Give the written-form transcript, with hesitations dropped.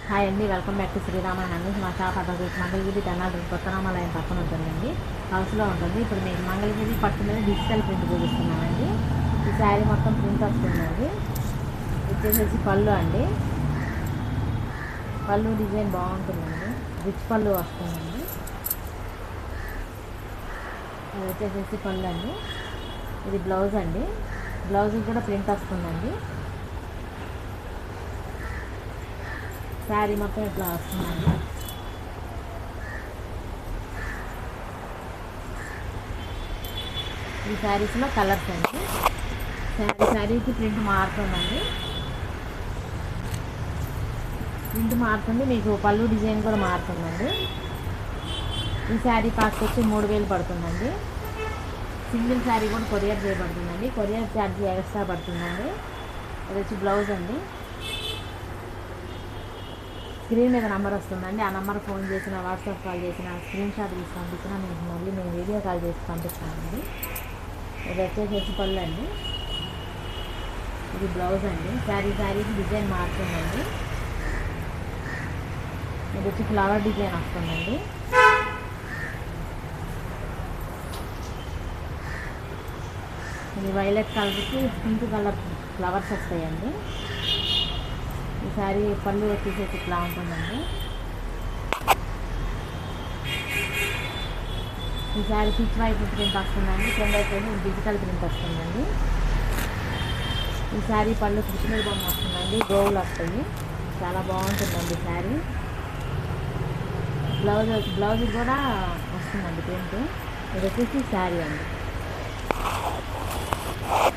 Hi అండి, welcome back to శ్రీరామాయణాన్ని. మా shop advocate Mangalagiri Tenali కొత్త రామాలయం పక్కన ఉంటుందండి, హౌస్లో ఉంటుంది. ఇప్పుడు మీకు మంగళగిరి పట్టు మీద డిజిటల్ ప్రింట్ చూపిస్తున్నామండి. ఈ శారీ మొత్తం ప్రింట్ వస్తుందండి. వచ్చేసేసి పళ్ళు అండి, పళ్ళు డిజైన్ బాగుంటుందండి, రిచ్ పళ్ళు వస్తుందండి. అది వచ్చేసేసి పళ్ళు అండి. ఇది బ్లౌజ్ అండి, బ్లౌజ్ కూడా ప్రింట్ వస్తుందండి. శారీ మొత్తం ఇట్లా వస్తుందండి. ఈ శారీస్లో కలర్స్ అండి. శారీకి ప్రింట్ మారుతుందండి, ప్రింట్ మారుతుంది. మీకు పళ్ళు డిజైన్ కూడా మారుతుందండి. ఈ శారీ కాస్ట్ వచ్చి 3000 పడుతుందండి. సింగిల్ శారీ కూడా కొరియర్ చేయబడుతుందండి, కొరియర్ ఛార్జ్ ఎక్స్ట్రా పడుతుందండి. అది వచ్చి బ్లౌజ్ అండి. స్క్రీన్ మీద నెంబర్ వస్తుందండి, ఆ నెంబర్ ఫోన్ చేసిన, వాట్సాప్ కాల్ చేసిన, స్క్రీన్ షాట్ తీసి పంపించినా మీకు మళ్ళీ మేము వీడియో కాల్ చేసి పంపిస్తామండి. ఇది వచ్చేసేసి పళ్ళు అండి, ఇది బ్లౌజ్ అండి. శారీకి డిజైన్ మారుతుందండి. ఇది వచ్చి ఫ్లవర్ డిజైన్ వస్తుందండి. ఇది వైలెట్ కలర్కి పింక్ కలర్ ఫ్లవర్స్ వస్తాయండి. ఈ శారీ పళ్ళు వచ్చేసేసి ఇట్లా ఉంటుందండి. ఈ శారీ పిచ్ వైపు ప్రింట్ వస్తుందండి, కింద వచ్చేసి డిజిటల్ ప్రింట్ వస్తుందండి. ఈ శారీ పళ్ళు కృష్ణుడి బొమ్మ వస్తుందండి, గోవులు వస్తాయి. చాలా బాగుంటుందండి శారీ. బ్లౌజ్ కూడా వస్తుందండి ప్రింట్. ఇది వచ్చేసి శారీ అండి.